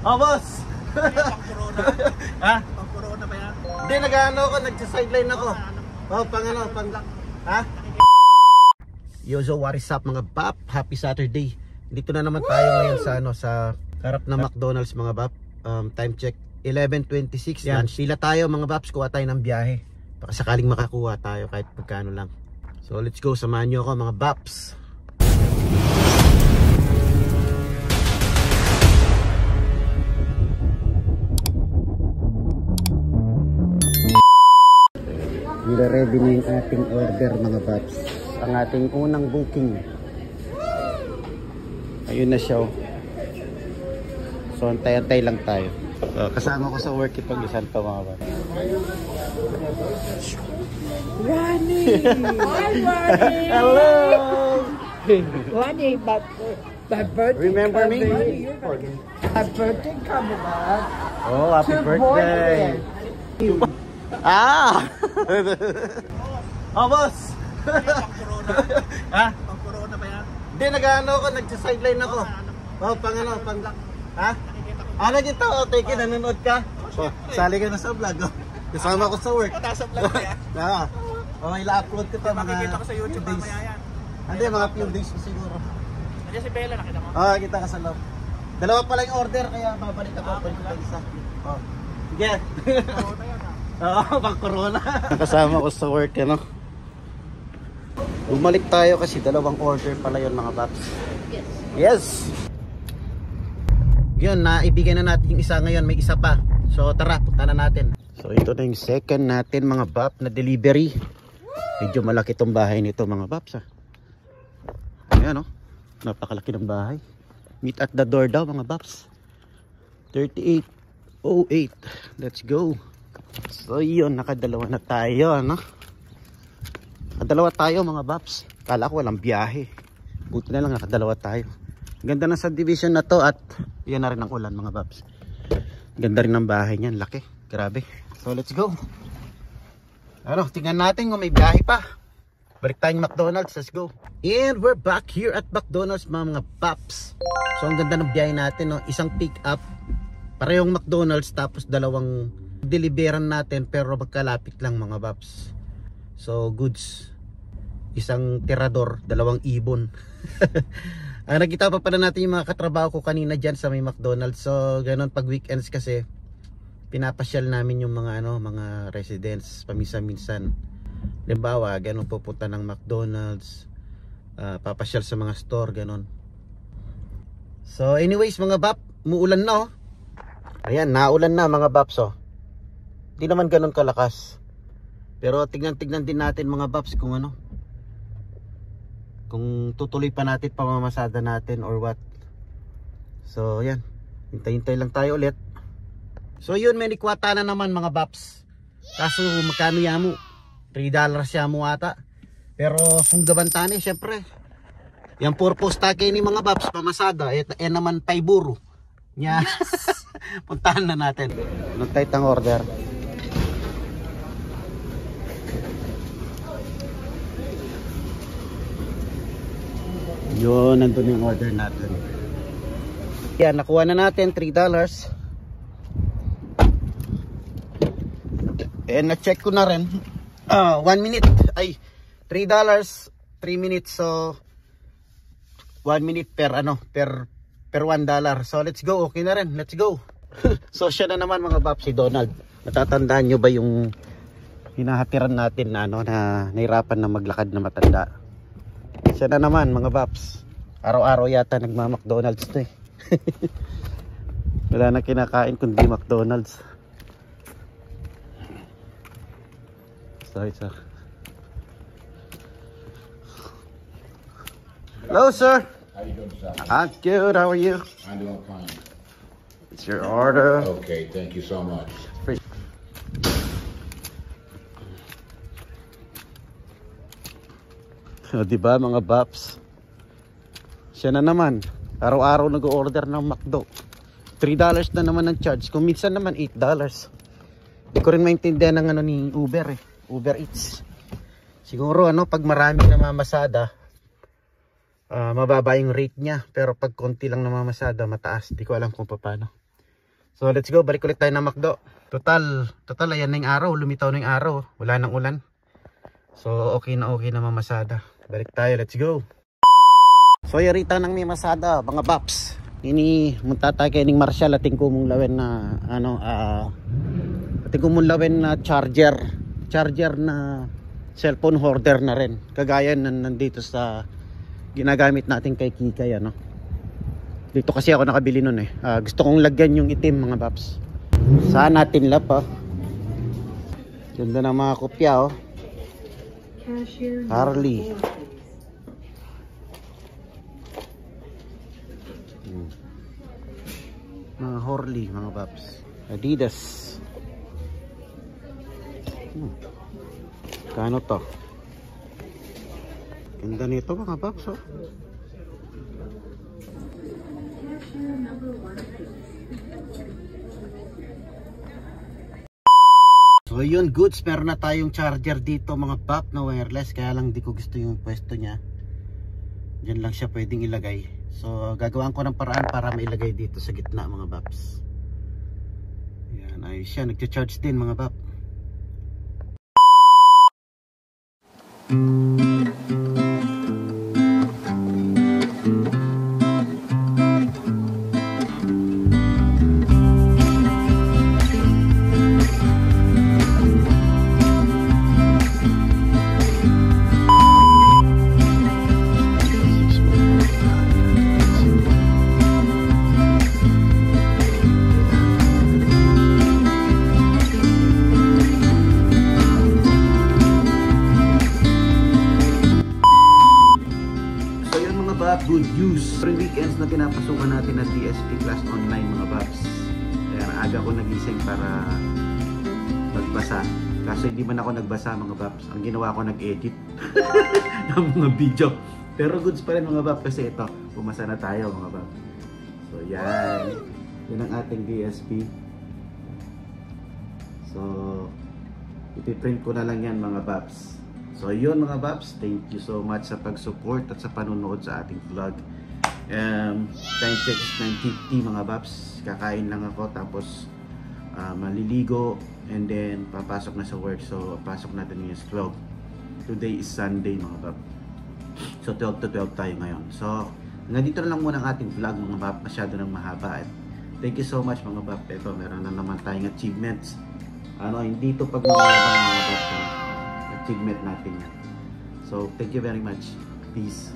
Oh, boss! Pang-corona? Ha? Pang-corona ba yan? Hindi, nag-ano ako, nagsa-sideline ako. Oh, pang ano, pang... Ha? Yo, so what is up mga bap? Happy Saturday. Dito na naman tayo ngayon sa ano, sa harap na McDonald's mga bap. Time check 11:26. Yan, pila tayo mga baps, kuha tayo ng biyahe. Baka sakaling makakuha tayo kahit pagkano lang. So let's go, samahan nyo ako mga baps. Nire-ready na yung ating order mga baps. Ang ating unang booking. Ayun na siya. So antay-antay lang tayo. Kasama ko sa work itong isang to mga baps. Ronnie! Hi, Ronnie! Hello! Ronnie, but my birthday. Remember me? My birthday coming up. Oh, happy birthday! Ah! Oh, boss! Pang-corona? Ha? Pang-corona ba yan? Hindi, nag-ano ako, nagsa-sideline ako. Oh, pang ano, pang... Ha? Nakikita ko, Teki, nanonood ka? Oh, sali ka na sa vlog, oh. Kasama ko sa work. Nasa vlog ba yan? Oh, ila-upload ko pa mga... Makikita ko sa YouTube days. mamaya yan. Hindi, mga few days ko siguro. Nandiyan si Bella, nakita mo? Oh, kita ka sa loob. Dalawa pala yung order, kaya babalik ako. Isa. Oh. Sige. Corona yan ah. Oo, pang corona. Kasama ko sa work, ano. Bumalik tayo kasi dalawang order pala yun mga paps. Yes. Yun, naibigay na natin yung isa ngayon, may isa pa. So tara, punta na natin. So ito na yung second natin mga pap na delivery. Medyo malaki tong bahay nito mga paps ha. Ayan o, napakalaki ng bahay. Meet at the door daw mga paps. 3808. Let's go. So yun, nakadalawa na tayo, ano? Nakadalawa tayo mga baps. Kala ko walang biyahe. Buti na lang nakadalawa tayo. Ganda na subdivision na to at yan na rin ang ulan mga baps. Ganda rin ng bahay niyan, laki. Grabe. So let's go. Ano, tingnan natin kung may biyahe pa. Balik tayong McDonald's, let's go. And we're back here at McDonald's mga baps. So ang ganda ng biyahe natin, no? Isang pick up. Parehong McDonald's tapos dalawang deliveran natin pero magkalapit lang mga baps. So goods, isang tirador, dalawang ibon. Nakita pa pala natin yung mga katrabaho ko kanina dyan sa may McDonald's. So ganun pag weekends kasi pinapasyal namin yung mga ano, mga residents paminsan-minsan. Halimbawa ganun pupunta ng McDonald's, papasyal sa mga store ganun. So anyways mga bap, muulan na oh. Ayan, naulan na mga baps oh. Hindi naman ganun kalakas. Pero tignan-tignan din natin mga baps kung ano, kung tutuloy pa natin pamamasada natin or what. So yan, hintay-hintay lang tayo ulit. So yun, may nikwata na naman mga baps. Kaso magkano yamo? $3 yamo ata. Pero kung gabantani syempre, yung purpose take ni mga baps pamasada, naman 5 euro. Yes. Puntahan na natin. Nag-tight ang order. Yun, nandun yung order natin. Yan, nakuha na natin $3. And na-check ko na rin 1 minute. Ay, $3 3 minutes. So 1 minute per ano, per $1. So let's go, okay na rin, let's go. So siya na naman mga baps, si Donald. Natatandaan nyo ba yung hinahatiran natin na ano, na nahirapan na maglakad na matanda? Siya na naman mga baps. Araw-araw yata nagma-McDonald's to eh. Wala na kinakain kundi McDonald's. Sorry sir. Hello sir. How you doing, sir? I'm good, how are you? I'm doing fine. It's your order. Okay, thank you so much. O, diba mga baps? Siya na naman. Araw-araw nag-order ng McDo. $3 na naman ang charge. Kung minsan naman $8. Hindi ko rin maintindihan ng ano ni Uber eh. Uber Eats. Siguro ano, pag marami na mamasada, mababa yung rate niya. Pero pag konti lang na mamasada, mataas. Hindi ko alam kung paano. So let's go, balik ulit tayo ng McDo. Total ayan na yung araw, lumitaw na yung araw, wala nang ulan. So okay na mamasada. Balik tayo, let's go. So yarita nang may masada, mga paps. Ini munta tayo kay ning Marshall ating ko mong lawen na ating ko mong lawen na charger na cellphone holder na rin. Kagaya nandito sa ginagamit natin kay Kikay Dito kasi ako nakabili nun gusto kong lagyan yung itim, mga paps. Saan natin lap Ganda ng mga kopya Harley. Mga Harley, mga paps. Adidas. Kano to? Ganda nito, mga paps So yun, goods, meron na tayong charger dito, mga pap, na wireless. Kaya lang di ko gusto yung pwesto nya. Diyan lang siya pwedeng ilagay. So gagawin ko ng paraan para mailagay dito sa gitna, mga paps. Yan, ayos siya, nagcha-charge din, mga pap. Good news. Every weekends na pinapasukan natin na DSP class online, mga paps. Kaya aga ko nagising para magbasa. Kaso hindi man ako nagbasa, mga paps. Ang ginawa ko, nag-edit ng mga video. Pero goods pa rin, mga paps, kasi ito, pumasa na tayo, mga paps. So yan. Yan ang ating DSP. So ipiprint ko na lang yan, mga paps. So yun, mga paps, thank you so much sa pag-support at sa panonood sa ating vlog. Time check is 9:50, mga paps. Kakain lang ako, tapos maliligo, and then papasok na sa work. So pasok natin is 12. Today is Sunday, mga paps. So 12 to 12 tayo ngayon. So nandito na lang muna ang ating vlog, mga paps. Masyado nang mahaba. Thank you so much, mga paps. Ito, meron na naman tayong achievements. Hindi ito pag mga paps, achievement natin yan. So thank you very much. Peace.